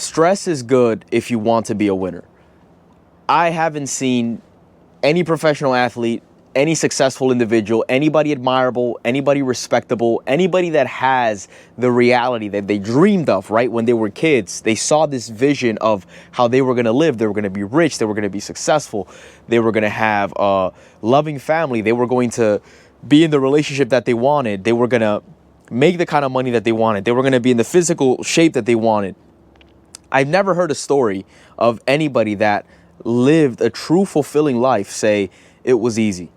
Stress is good if you want to be a winner. I haven't seen any professional athlete, any successful individual, anybody admirable, anybody respectable, anybody that has the reality that they dreamed of, right? When they were kids, they saw this vision of how they were going to live. They were going to be rich. They were going to be successful. They were going to have a loving family. They were going to be in the relationship that they wanted. They were going to make the kind of money that they wanted. They were going to be in the physical shape that they wanted. I've never heard a story of anybody that lived a true fulfilling life say it was easy.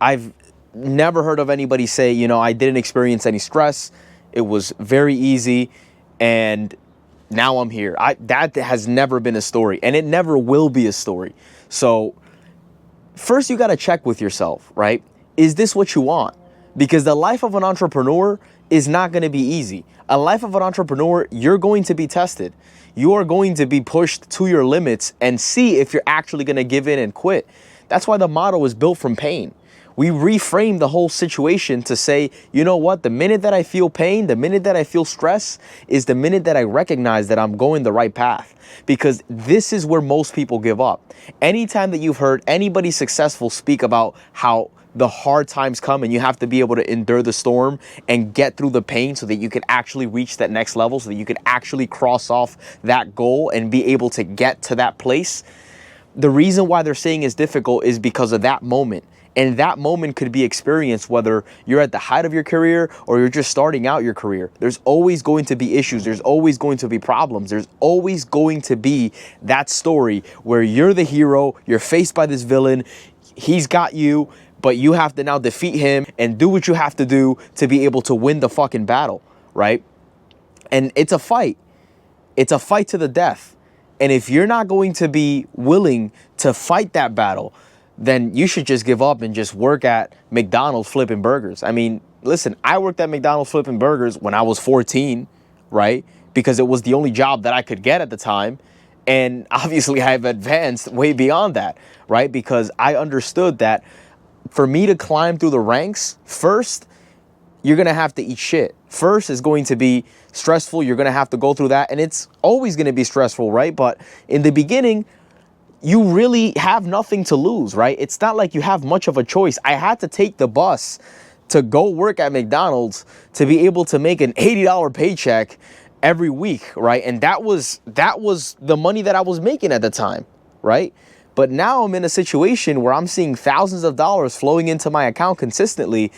I've never heard of anybody say, I didn't experience any stress. It was very easy. And now I'm here. That has never been a story, and it never will be a story. So first you got to check with yourself, right? Is this what you want? Because the life of an entrepreneur is not going to be easy. A life of an entrepreneur, you're going to be tested. You are going to be pushed to your limits and see if you're actually going to give in and quit. That's why the motto is built from pain. We reframe the whole situation to say, you know what? The minute that I feel pain, the minute that I feel stress is the minute that I recognize that I'm going the right path. Because this is where most people give up. Anytime that you've heard anybody successful speak about how the hard times come and you have to be able to endure the storm and get through the pain so that you can actually reach that next level, so that you can actually cross off that goal and be able to get to that place. The reason why they're saying it's difficult is because of that moment. And that moment could be experienced whether you're at the height of your career or you're just starting out your career. There's always going to be issues. There's always going to be problems. There's always going to be that story where you're the hero, you're faced by this villain, he's got you, but you have to now defeat him and do what you have to do to be able to win the fucking battle, right? And it's a fight. It's a fight to the death. And if you're not going to be willing to fight that battle, then you should just give up and just work at McDonald's flipping burgers. I mean, listen, I worked at McDonald's flipping burgers when I was 14, right? Because it was the only job that I could get at the time. And obviously I've advanced way beyond that, right? Because I understood that for me to climb through the ranks, first, you're going to have to eat shit. First is going to be stressful. You're going to have to go through that. And it's always going to be stressful, right? But in the beginning, you really have nothing to lose, right? It's not like you have much of a choice. I had to take the bus to go work at McDonald's to be able to make an $80 paycheck every week, right? And that was the money that I was making at the time, right? But now I'm in a situation where I'm seeing thousands of dollars flowing into my account consistently.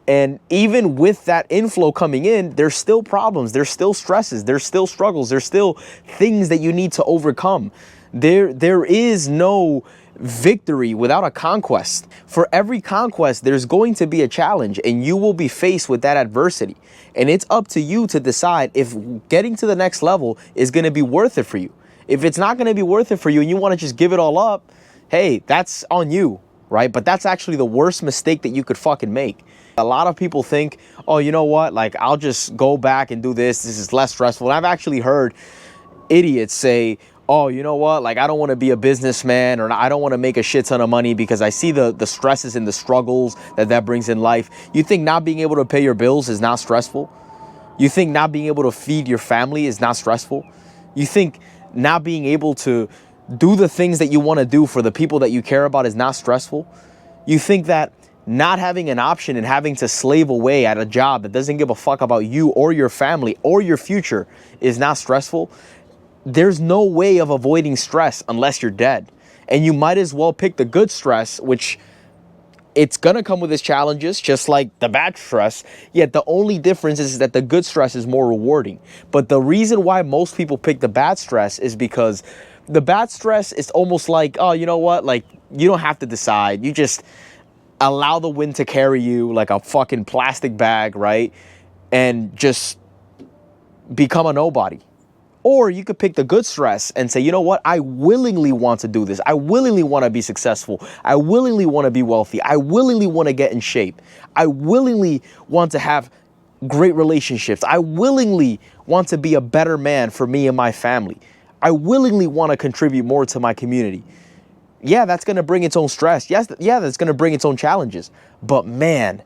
And even with that inflow coming in, there's still problems. There's still stresses. There's still struggles. There's still things that you need to overcome. There is no victory without a conquest. For every conquest, there's going to be a challenge, and you will be faced with that adversity. And it's up to you to decide if getting to the next level is going to be worth it for you. If it's not going to be worth it for you and you want to just give it all up, hey, that's on you, right? But that's actually the worst mistake that you could fucking make. A lot of people think, oh, you know what? Like, I'll just go back and do this. This is less stressful. And I've actually heard idiots say, oh, you know what? Like, I don't want to be a businessman, or I don't want to make a shit ton of money because I see the stresses and the struggles that brings in life. You think not being able to pay your bills is not stressful? You think not being able to feed your family is not stressful? You think not being able to do the things that you want to do for the people that you care about is not stressful? You think that not having an option and having to slave away at a job that doesn't give a fuck about you or your family or your future is not stressful? There's no way of avoiding stress unless you're dead. And you might as well pick the good stress, which it's going to come with its challenges, just like the bad stress. Yet the only difference is that the good stress is more rewarding. But the reason why most people pick the bad stress is because the bad stress is almost like, oh, you know what? Like, you don't have to decide. You just allow the wind to carry you like a fucking plastic bag, right? And just become a nobody. Or you could pick the good stress and say, you know what? I willingly want to do this. I willingly want to be successful. I willingly want to be wealthy. I willingly want to get in shape. I willingly want to have great relationships. I willingly want to be a better man for me and my family. I willingly want to contribute more to my community. Yeah, that's going to bring its own stress. Yes, yeah, that's going to bring its own challenges. But man,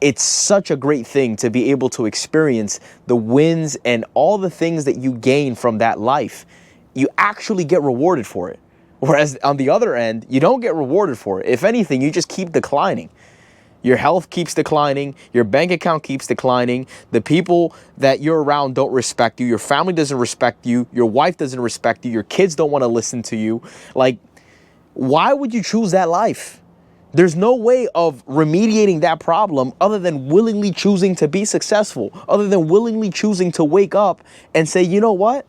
it's such a great thing to be able to experience the wins and all the things that you gain from that life. You actually get rewarded for it. Whereas on the other end, you don't get rewarded for it. If anything, you just keep declining. Your health keeps declining. Your bank account keeps declining. The people that you're around don't respect you. Your family doesn't respect you. Your wife doesn't respect you. Your kids don't want to listen to you. Like, why would you choose that life? There's no way of remediating that problem other than willingly choosing to be successful, other than willingly choosing to wake up and say, you know what?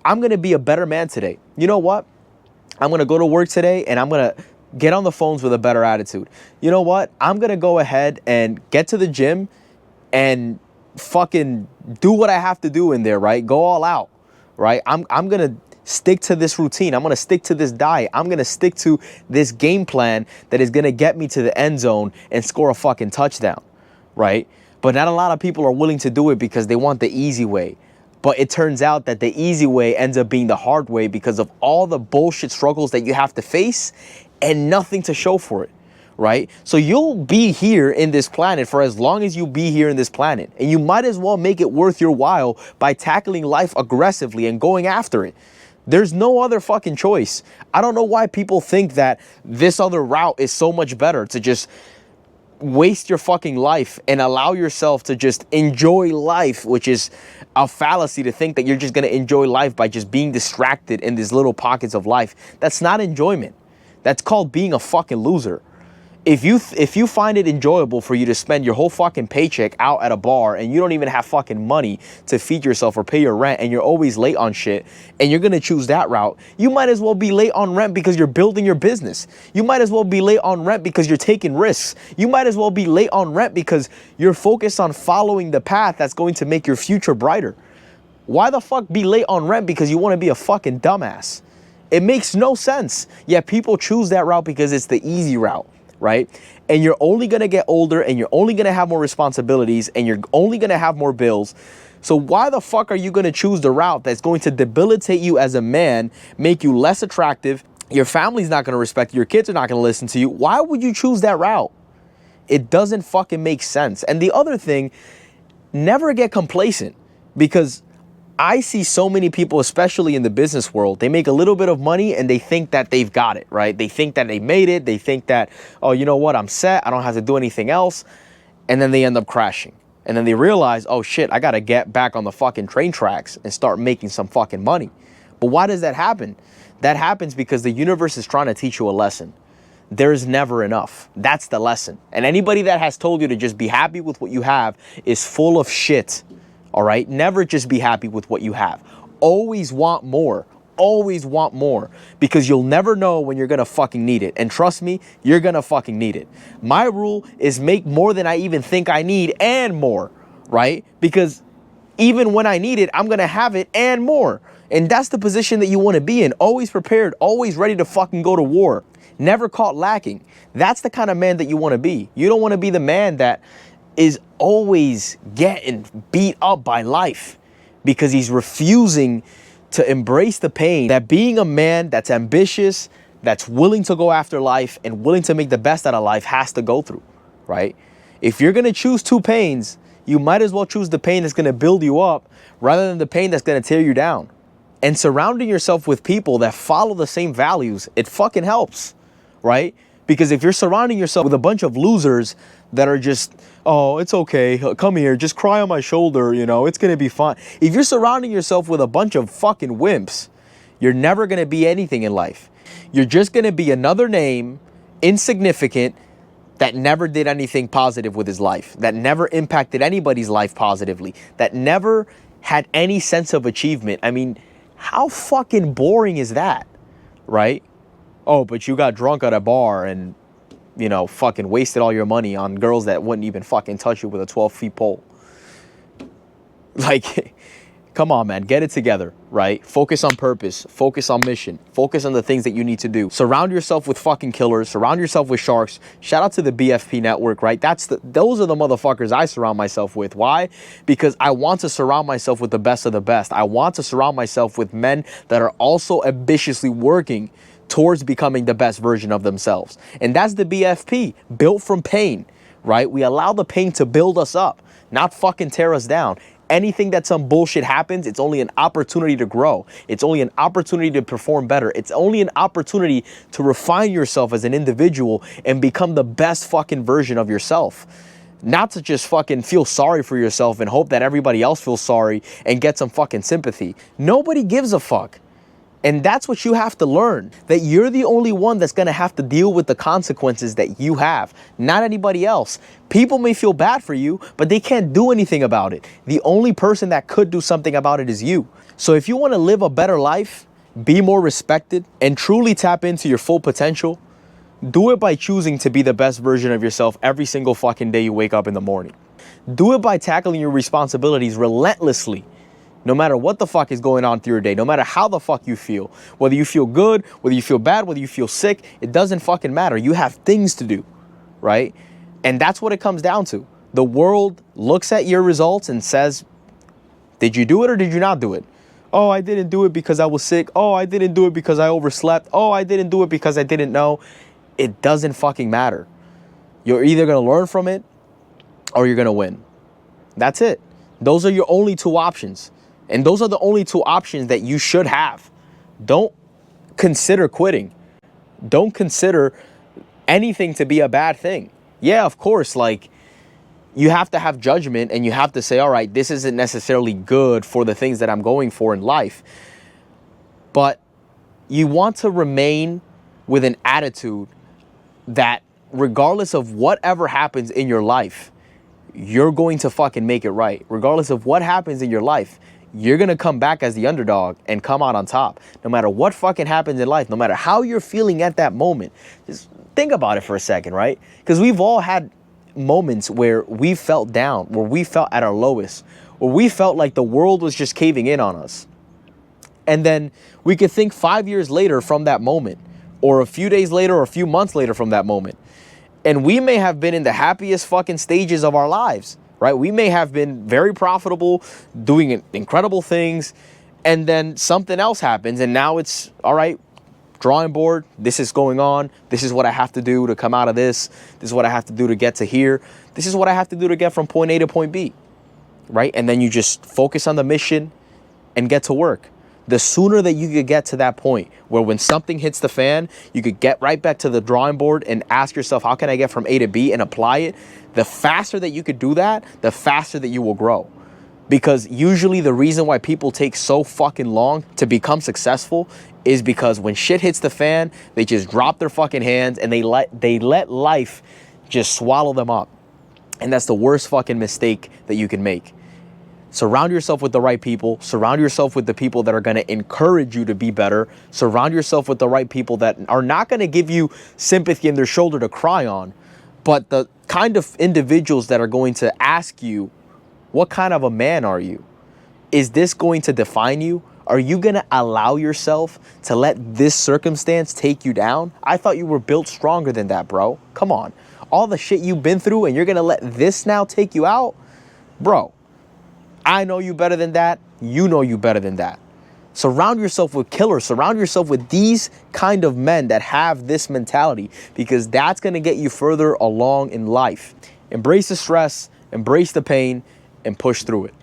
I'm going to be a better man today. You know what? I'm going to go to work today and I'm going to get on the phones with a better attitude. You know what? I'm going to go ahead and get to the gym and fucking do what I have to do in there, right? Go all out, right? I'm going to stick to this routine. I'm going to stick to this diet. I'm going to stick to this game plan that is going to get me to the end zone and score a fucking touchdown, right? But not a lot of people are willing to do it because they want the easy way. But it turns out that the easy way ends up being the hard way because of all the bullshit struggles that you have to face and nothing to show for it, right? So you'll be here in this planet for as long as you be here in this planet. And you might as well make it worth your while by tackling life aggressively and going after it. There's no other fucking choice. I don't know why people think that this other route is so much better, to just waste your fucking life and allow yourself to just enjoy life, which is a fallacy to think that you're just going to enjoy life by just being distracted in these little pockets of life. That's not enjoyment. That's called being a fucking loser. If you find it enjoyable for you to spend your whole fucking paycheck out at a bar and you don't even have fucking money to feed yourself or pay your rent and you're always late on shit and you're going to choose that route, you might as well be late on rent because you're building your business. You might as well be late on rent because you're taking risks. You might as well be late on rent because you're focused on following the path that's going to make your future brighter. Why the fuck be late on rent because you want to be a fucking dumbass? It makes no sense. Yet people choose that route because it's the easy route. Right? And you're only going to get older and you're only going to have more responsibilities and you're only going to have more bills. So why the fuck are you going to choose the route that's going to debilitate you as a man, make you less attractive? Your family's not going to respect you. Your kids are not going to listen to you. Why would you choose that route? It doesn't fucking make sense. And the other thing, never get complacent, because I see so many people, especially in the business world, they make a little bit of money and they think that they've got it, right? They think that they made it. They think that, oh, you know what? I'm set. I don't have to do anything else. And then they end up crashing. And then they realize, oh shit, I got to get back on the fucking train tracks and start making some fucking money. But why does that happen? That happens because the universe is trying to teach you a lesson. There's never enough. That's the lesson. And anybody that has told you to just be happy with what you have is full of shit. All right? Never just be happy with what you have. Always want more. Always want more. Because you'll never know when you're going to fucking need it. And trust me, you're going to fucking need it. My rule is make more than I even think I need and more. Right? Because even when I need it, I'm going to have it and more. And that's the position that you want to be in. Always prepared. Always ready to fucking go to war. Never caught lacking. That's the kind of man that you want to be. You don't want to be the man that is always getting beat up by life because he's refusing to embrace the pain that being a man that's ambitious, that's willing to go after life and willing to make the best out of life has to go through, right? If you're going to choose two pains, you might as well choose the pain that's going to build you up rather than the pain that's going to tear you down. And surrounding yourself with people that follow the same values, it fucking helps, right? Because if you're surrounding yourself with a bunch of losers that are just, oh, it's okay, come here, just cry on my shoulder, you know, it's going to be fine. If you're surrounding yourself with a bunch of fucking wimps, you're never going to be anything in life. You're just going to be another name, insignificant, that never did anything positive with his life, that never impacted anybody's life positively, that never had any sense of achievement. I mean, how fucking boring is that, right? Oh, but you got drunk at a bar and, you know, fucking wasted all your money on girls that wouldn't even fucking touch you with a 12-foot pole. Like, come on, man, get it together, right? Focus on purpose, focus on mission, focus on the things that you need to do. Surround yourself with fucking killers, surround yourself with sharks. Shout out to the BFP network, right? Those are the motherfuckers I surround myself with. Why? Because I want to surround myself with the best of the best. I want to surround myself with men that are also ambitiously working towards becoming the best version of themselves. And that's the BFP, built from pain, right? We allow the pain to build us up, not fucking tear us down. Anything that some bullshit happens, it's only an opportunity to grow. It's only an opportunity to perform better. It's only an opportunity to refine yourself as an individual and become the best fucking version of yourself. Not to just fucking feel sorry for yourself and hope that everybody else feels sorry and get some fucking sympathy. Nobody gives a fuck. And that's what you have to learn, that you're the only one that's going to have to deal with the consequences that you have, not anybody else. People may feel bad for you, but they can't do anything about it. The only person that could do something about it is you. So if you want to live a better life, be more respected, and truly tap into your full potential, do it by choosing to be the best version of yourself every single fucking day you wake up in the morning. Do it by tackling your responsibilities relentlessly. No matter what the fuck is going on through your day, no matter how the fuck you feel, whether you feel good, whether you feel bad, whether you feel sick, it doesn't fucking matter. You have things to do, right? And that's what it comes down to. The world looks at your results and says, did you do it or did you not do it? Oh, I didn't do it because I was sick. Oh, I didn't do it because I overslept. Oh, I didn't do it because I didn't know. It doesn't fucking matter. You're either going to learn from it or you're going to win. That's it. Those are your only two options. And those are the only two options that you should have. Don't consider quitting. Don't consider anything to be a bad thing. Yeah, of course, like, you have to have judgment and you have to say, all right, this isn't necessarily good for the things that I'm going for in life. But you want to remain with an attitude that regardless of whatever happens in your life, you're going to fucking make it right. Regardless of what happens in your life, you're going to come back as the underdog and come out on top. No matter what fucking happens in life, no matter how you're feeling at that moment. Just think about it for a second, right? Because we've all had moments where we felt down, where we felt at our lowest, where we felt like the world was just caving in on us. And then we could think 5 years later from that moment, or a few days later, or a few months later from that moment. And we may have been in the happiest fucking stages of our lives. Right? We may have been very profitable, doing incredible things, and then something else happens, and now it's, all right, drawing board, this is going on, this is what I have to do to come out of this is what I have to do to get to here, this is what I have to do to get from point A to point B, right? And then you just focus on the mission and get to work. The sooner that you could get to that point where when something hits the fan, you could get right back to the drawing board and ask yourself, how can I get from A to B and apply it? The faster that you could do that, the faster that you will grow. Because usually the reason why people take so fucking long to become successful is because when shit hits the fan, they just drop their fucking hands and they let life just swallow them up. And that's the worst fucking mistake that you can make. Surround yourself with the right people. Surround yourself with the people that are going to encourage you to be better. Surround yourself with the right people that are not going to give you sympathy in their shoulder to cry on, but the kind of individuals that are going to ask you, what kind of a man are you? Is this going to define you? Are you going to allow yourself to let this circumstance take you down? I thought you were built stronger than that, bro. Come on. All the shit you've been through and you're going to let this now take you out? Bro, I know you better than that. You know you better than that. Surround yourself with killers. Surround yourself with these kind of men that have this mentality, because that's going to get you further along in life. Embrace the stress, embrace the pain, and push through it.